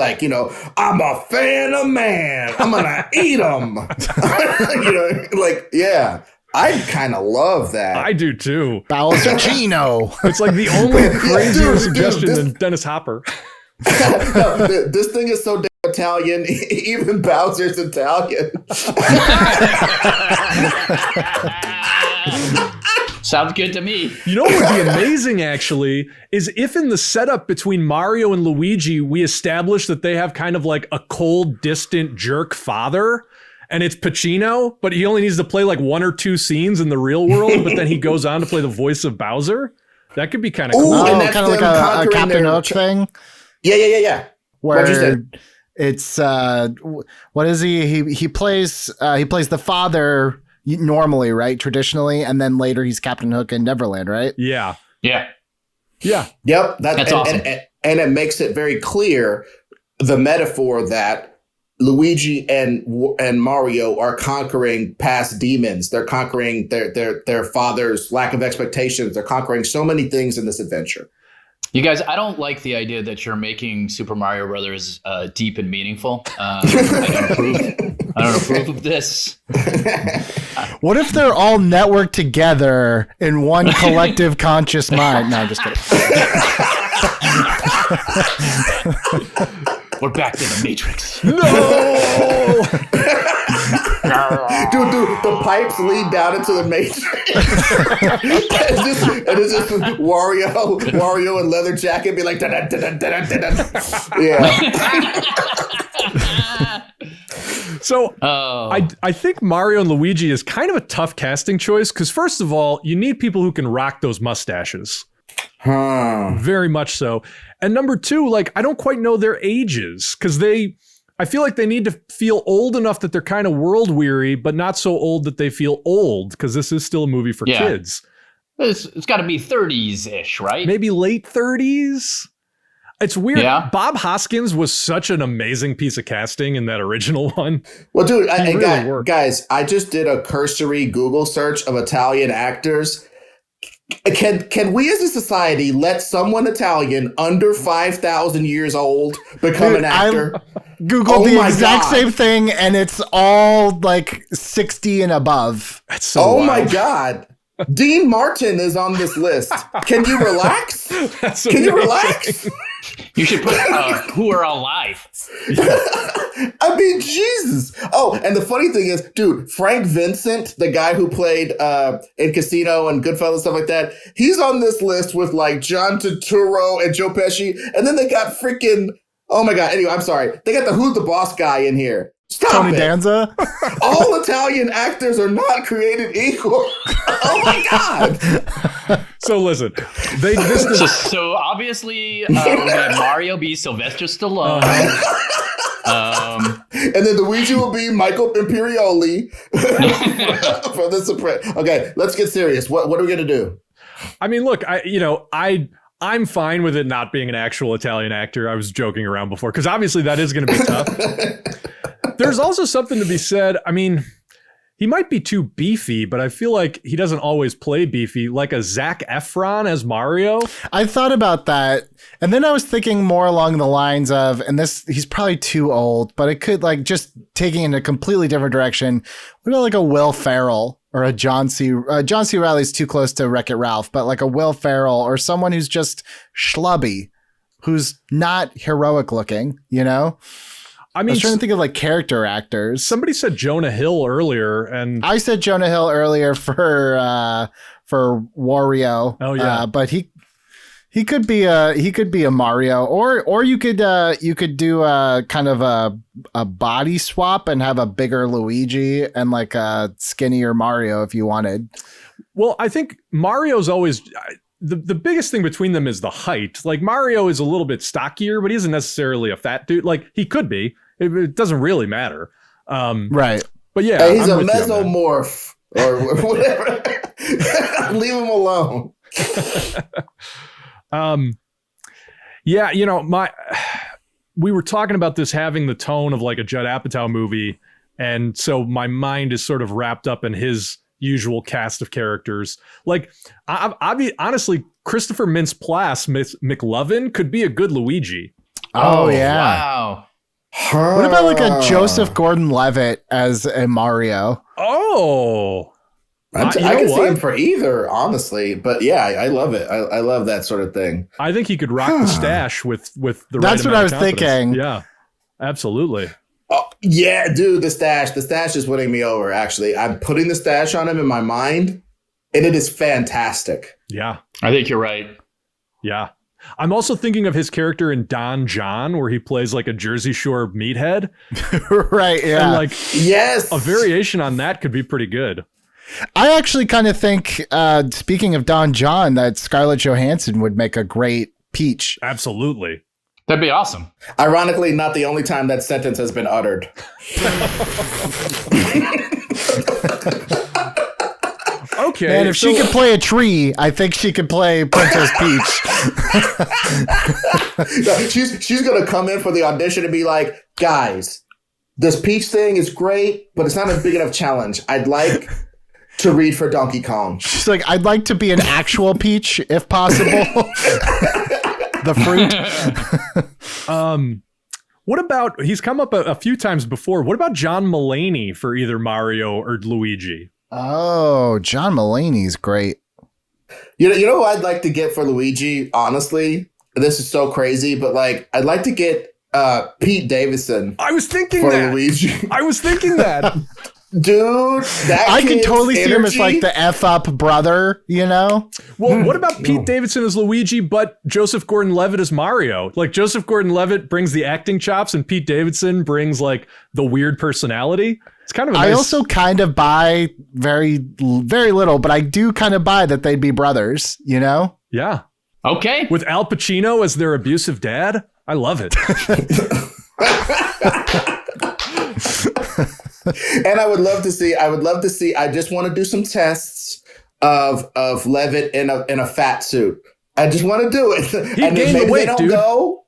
I'm a fan of man. I'm going to eat him. I kind of love that. I do too. Bowsercino. It's like the only crazier suggestion than Dennis Hopper. This thing is so damn Italian. Even Bowser's Italian. Sounds good to me. You know what would be amazing, actually, is if in the setup between Mario and Luigi, we establish that they have kind of like a cold, distant jerk father. And it's Pacino, but he only needs to play like one or two scenes in the real world, but then he goes on to play the voice of Bowser. That could be kind of cool. Oh, kind of like a Captain Hook thing? Yeah. Where It's what is he? He plays the father normally, right? Traditionally, and then later he's Captain Hook in Neverland, right? Yeah. Yeah. Yeah. Yep. That's awesome. And it makes it very clear the metaphor that Luigi and Mario are conquering past demons. They're conquering their father's lack of expectations. They're conquering so many things in this adventure. You guys, I don't like the idea that you're making Super Mario Brothers deep and meaningful. I don't approve of this. What if they're all networked together in one collective conscious mind? No, I'm just kidding. We're back to the Matrix. No. Dude, the pipes lead down into the Matrix. and it's just Wario and leather jacket be like, yeah. So I think Mario and Luigi is kind of a tough casting choice because first of all, you need people who can rock those mustaches. Very much so. And number two, like, I don't quite know their ages because I feel like they need to feel old enough that they're kind of world weary, but not so old that they feel old because this is still a movie for kids. It's got to be 30s-ish, right? Maybe late 30s. It's weird. Yeah. Bob Hoskins was such an amazing piece of casting in that original one. Well, dude, really guys, I just did a cursory Google search of Italian actors. Can we as a society let someone Italian under 5,000 years old become an actor? I Googled the exact same thing, and it's all like 60 and above. That's so wild. My God. Dean Martin is on this list. Can you relax? Can you relax? You should put who are alive. I mean, Jesus. Oh, and the funny thing is, dude, Frank Vincent, the guy who played in Casino and Goodfellas, stuff like that, he's on this list with like John Turturro and Joe Pesci. And then they got freaking, oh my God. Anyway, I'm sorry. They got the Who's the Boss guy in here. Stop Tony it. Danza. All Italian actors are not created equal. Oh my God. So listen, so obviously we have Mario be Sylvester Stallone. And then Luigi will be Michael Imperioli for the Sopranos. Okay, let's get serious. What are we gonna do? I mean, look, I'm fine with it not being an actual Italian actor. I was joking around before because obviously that is going to be tough. There's also something to be said. I mean, he might be too beefy, but I feel like he doesn't always play beefy, like a Zac Efron as Mario. I thought about that. And then I was thinking more along the lines of, and he's probably too old, but it could like just taking in a completely different direction. What about like a Will Ferrell or a John C. Reilly's too close to Wreck-It Ralph, but like a Will Ferrell or someone who's just schlubby, who's not heroic looking, you know? I was trying to think of like character actors. Somebody said Jonah Hill earlier, and I said Jonah Hill earlier for Wario. Oh yeah, but he could be a Mario, or you could do a kind of a body swap and have a bigger Luigi and like a skinnier Mario if you wanted. Well, I think Mario's always. The biggest thing between them is the height. Like Mario is a little bit stockier, but he isn't necessarily a fat dude. Like he could be. It doesn't really matter. Right. But yeah, he's a mesomorph or whatever. Leave him alone. Yeah, you know, we were talking about this having the tone of like a Judd Apatow movie, and so my mind is sort of wrapped up in his usual cast of characters. Like, honestly, Christopher Mintz-Plasse, McLovin, could be a good Luigi. Oh yeah. Wow. What about like a Joseph Gordon-Levitt as a Mario? Oh, I can see him for either, honestly. But yeah, I love it. I love that sort of thing. I think he could rock the stash with the right That's what I was thinking. Yeah, absolutely. Oh, yeah, dude, the stash is winning me over, actually. I'm putting the stash on him in my mind, and it is fantastic. Yeah. I think you're right. Yeah. I'm also thinking of his character in Don John, where he plays like a Jersey Shore meathead. Right, yeah. And like, yes, a variation on that could be pretty good. I actually kind of think, speaking of Don John, that Scarlett Johansson would make a great Peach. Absolutely. That'd be awesome. Ironically, not the only time that sentence has been uttered. Okay. Man, if she could play a tree, I think she could play Princess Peach. No, she's going to come in for the audition and be like, guys, this Peach thing is great, but it's not a big enough challenge. I'd like to read for Donkey Kong. She's like, I'd like to be an actual peach, if possible. The fruit. What about, he's come up a few times before. What about John Mulaney for either Mario or Luigi? Oh, John Mulaney's great. You know who I'd like to get for Luigi, honestly? This is so crazy, but like, I'd like to get Pete Davidson. I was thinking for that. Luigi. I was thinking that. Dude, I can totally see him as energy? like the F up brother, you know? Well, what about Pete Davidson as Luigi, but Joseph Gordon-Levitt as Mario? Like, Joseph Gordon-Levitt brings the acting chops and Pete Davidson brings like the weird personality. It's kind of a nice... I also kind of buy very little, but I do kind of buy that they'd be brothers, you know? Yeah. Okay. With Al Pacino as their abusive dad. I love it. And I would love to see, I just want to do some tests of Levitt in a fat suit. I just want to do it. He gained the weight, they don't dude. go.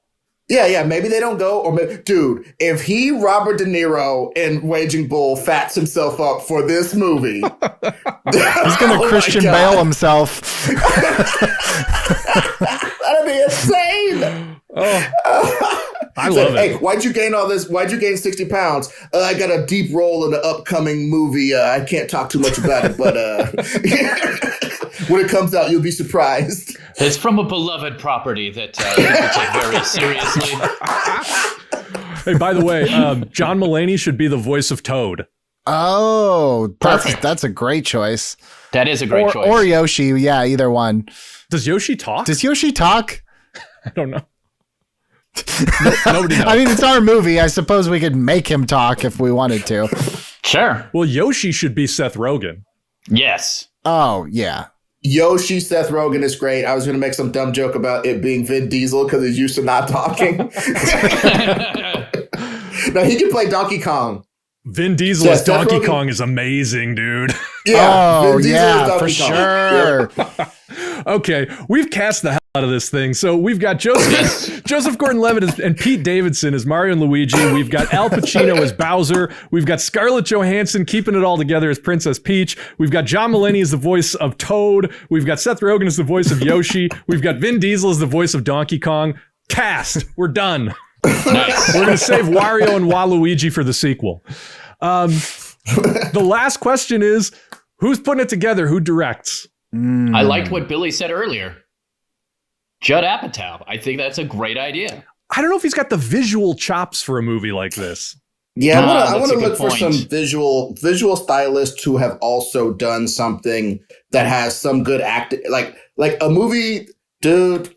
Yeah, maybe they don't go. Or dude, if Robert De Niro in Raging Bull fats himself up for this movie. He's going to Christian Bale himself. That'd be insane. I love it. Hey, why'd you gain all this? Why'd you gain 60 pounds? I got a deep role in the upcoming movie. I can't talk too much about it, but when it comes out, you'll be surprised. It's from a beloved property that people take very seriously. Hey, by the way, John Mulaney should be the voice of Toad. Oh, that's a great choice. That is a great choice. Or Yoshi, yeah, either one. Does Yoshi talk? Does Yoshi talk? I don't know. Nobody knows. I mean, it's our movie. I suppose we could make him talk if we wanted to. Sure. Well, Yoshi should be Seth Rogen. Yes. Oh, yeah. Yoshi, Seth Rogen is great. I was going to make some dumb joke about it being Vin Diesel because he's used to not talking. No, he can play Donkey Kong. Vin Diesel as Donkey Kong is amazing, dude. Yeah, oh, Vin Diesel yeah, as Donkey for Kong. sure. Yep. Okay, we've cast the hell out of this thing. So we've got Joseph Gordon-Levitt and Pete Davidson as Mario and Luigi. We've got Al Pacino as Bowser. We've got Scarlett Johansson keeping it all together as Princess Peach. We've got John Mulaney as the voice of Toad. We've got Seth Rogen as the voice of Yoshi. We've got Vin Diesel as the voice of Donkey Kong. Cast. We're done. Nice. We're going to save Wario and Waluigi for the sequel. The last question is, who's putting it together? Who directs? I liked what Billy said earlier. Judd Apatow. I think that's a great idea. I don't know if he's got the visual chops for a movie like this. Yeah, I want to that's a good look for some point. visual stylists who have also done something that has some good acting, like a movie, dude.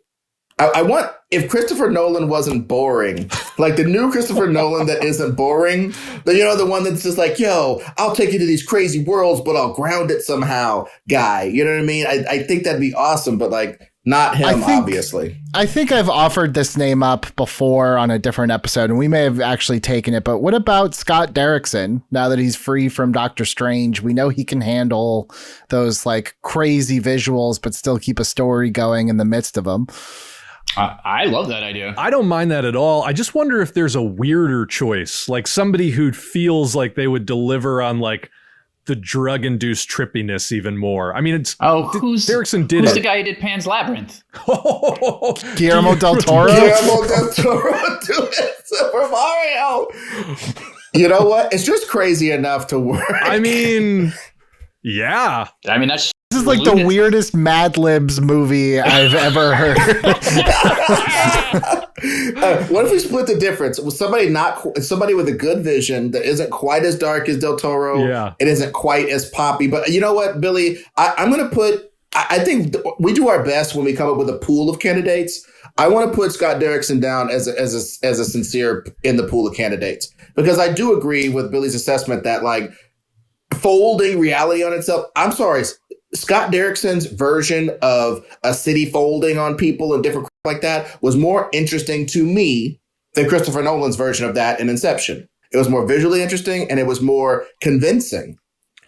I want, if Christopher Nolan wasn't boring, like the new Christopher Nolan that isn't boring, the one that's just like, yo, I'll take you to these crazy worlds, but I'll ground it somehow guy. You know what I mean? I think that'd be awesome, but like not him, obviously. I think I've offered this name up before on a different episode, and we may have actually taken it, but what about Scott Derrickson? Now that he's free from Doctor Strange, we know he can handle those like crazy visuals, but still keep a story going in the midst of them. I love that idea. I don't mind that at all. I just wonder if there's a weirder choice, like somebody who feels like they would deliver on like the drug-induced trippiness even more. I mean, it's Derrickson did who's it. the guy who did Pan's Labyrinth? Guillermo del Toro? Guillermo del Toro doing Super Mario. You know what? It's just crazy enough to work. I mean, yeah. I mean, that's This is like the weirdest Mad Libs movie I've ever heard. What if we split the difference? With somebody with a good vision that isn't quite as dark as Del Toro. Yeah. It isn't quite as poppy. But you know what, Billy? I'm going to put. I think we do our best when we come up with a pool of candidates. I want to put Scott Derrickson down as a sincere in the pool of candidates, because I do agree with Billy's assessment that like folding reality on itself. I'm sorry. Scott Derrickson's version of a city folding on people and different like that was more interesting to me than Christopher Nolan's version of that in Inception. It was more visually interesting and it was more convincing.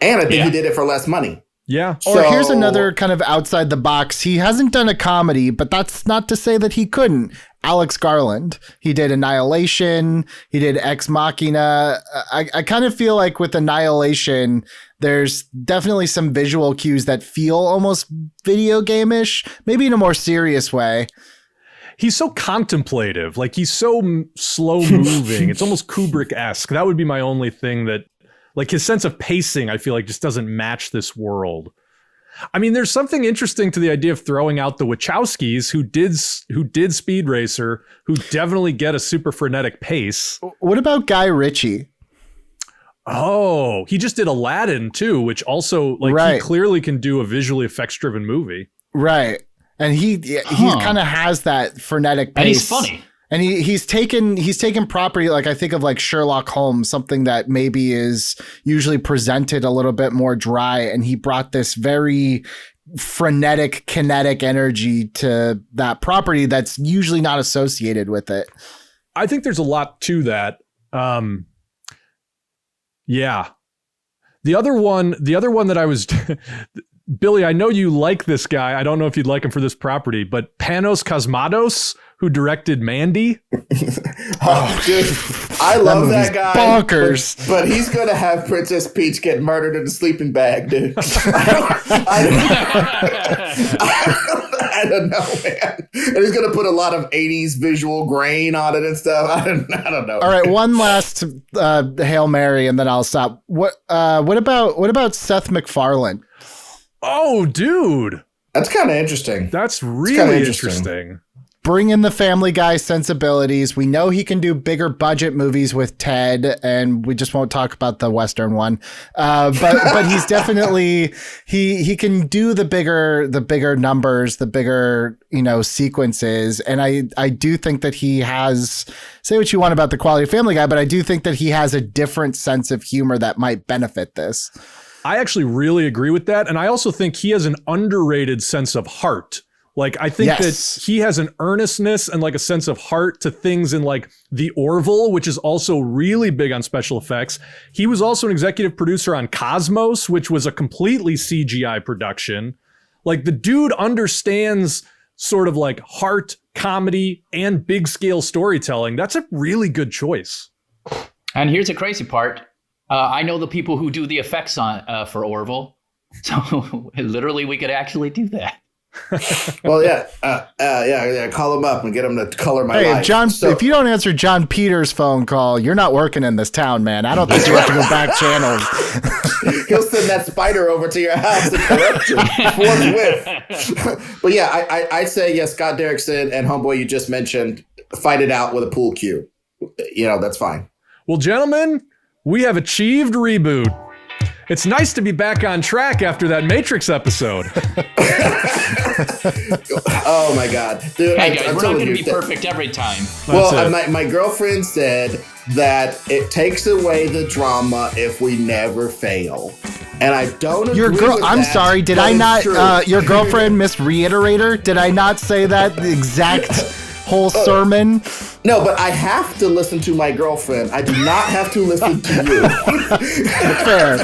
And I think he did it for less money. Yeah. Or here's another kind of outside the box. He hasn't done a comedy, but that's not to say that he couldn't. Alex Garland. He did Annihilation. He did Ex Machina. I kind of feel like with Annihilation, there's definitely some visual cues that feel almost video game-ish, maybe in a more serious way. He's so contemplative. Like, he's so slow moving. It's almost Kubrick-esque. That would be my only thing that, like, his sense of pacing, I feel like, just doesn't match this world. I mean, there's something interesting to the idea of throwing out the Wachowskis, who did Speed Racer, who definitely get a super frenetic pace. What about Guy Ritchie? Oh, he just did Aladdin too, which also, like, he clearly can do a visually effects-driven movie. Right. And he kind of has that frenetic pace. And he's funny. And he's taken property, like I think of like Sherlock Holmes, something that maybe is usually presented a little bit more dry, and he brought this very frenetic, kinetic energy to that property that's usually not associated with it. I think there's a lot to that. Yeah. The other one that I was Billy, I know you like this guy. I don't know if you'd like him for this property, but Panos Cosmatos, who directed Mandy. Oh, dude, I love that guy. Bonkers. But he's going to have Princess Peach get murdered in a sleeping bag, dude. I don't know, man. And he's going to put a lot of 80s visual grain on it and stuff. I don't know. All right, one last Hail Mary, and then I'll stop. What about Seth MacFarlane? Oh, dude. That's kind of interesting. That's really interesting. Bring in the Family Guy sensibilities. We know he can do bigger budget movies with Ted, and we just won't talk about the Western one. But he's definitely he can do the bigger numbers, the bigger sequences, and I do think that he has, say what you want about the quality of Family Guy, but I do think that he has a different sense of humor that might benefit this. I actually really agree with that, and I also think he has an underrated sense of heart. Like, I think that he has an earnestness and like a sense of heart to things in like The Orville, which is also really big on special effects. He was also an executive producer on Cosmos, which was a completely CGI production. Like, the dude understands sort of like heart, comedy, and big scale storytelling. That's a really good choice. And here's the crazy part. I know the people who do the effects on for Orville. So literally we could actually do that. Well, yeah. Call him up and get him to color my life. If you don't answer John Peters' phone call, you're not working in this town, man. I don't think you have to go back channels. He'll send that spider over to your house to correct you forthwith. But yeah, I'd say yes. Scott Derrickson and homeboy you just mentioned, fight it out with a pool cue. That's fine. Well, gentlemen, we have achieved Reboot. It's nice to be back on track after that Matrix episode. Oh my God, dude! Hey guys, we're not going to be perfect every time. Well, my girlfriend said that it takes away the drama if we never fail, and I don't agree with that. I'm sorry. Did I not? Your girlfriend, Miss Reiterator. Did I not say that exact whole sermon? No, but I have to listen to my girlfriend. I do not have to listen to you. Fair.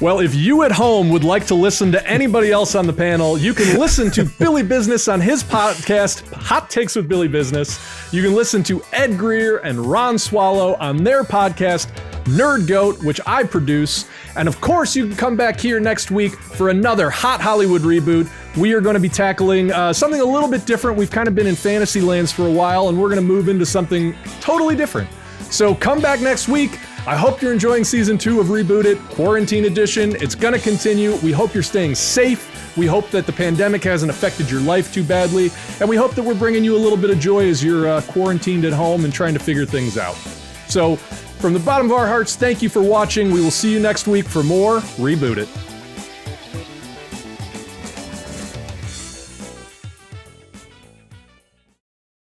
Well, if you at home would like to listen to anybody else on the panel, you can listen to Billy Business on his podcast, Hot Takes with Billy Business. You can listen to Ed Greer and Ron Swallow on their podcast, Nerd Goat, which I produce. And of course, you can come back here next week for another Hot Hollywood Reboot. We are going to be tackling something a little bit different. We've kind of been in fantasy lands for a while, and we're going to move into something totally different. So come back next week. I hope you're enjoying season 2 of Reboot It, Quarantine Edition. It's going to continue. We hope you're staying safe. We hope that the pandemic hasn't affected your life too badly. And we hope that we're bringing you a little bit of joy as you're quarantined at home and trying to figure things out. So from the bottom of our hearts, thank you for watching. We will see you next week for more Reboot It.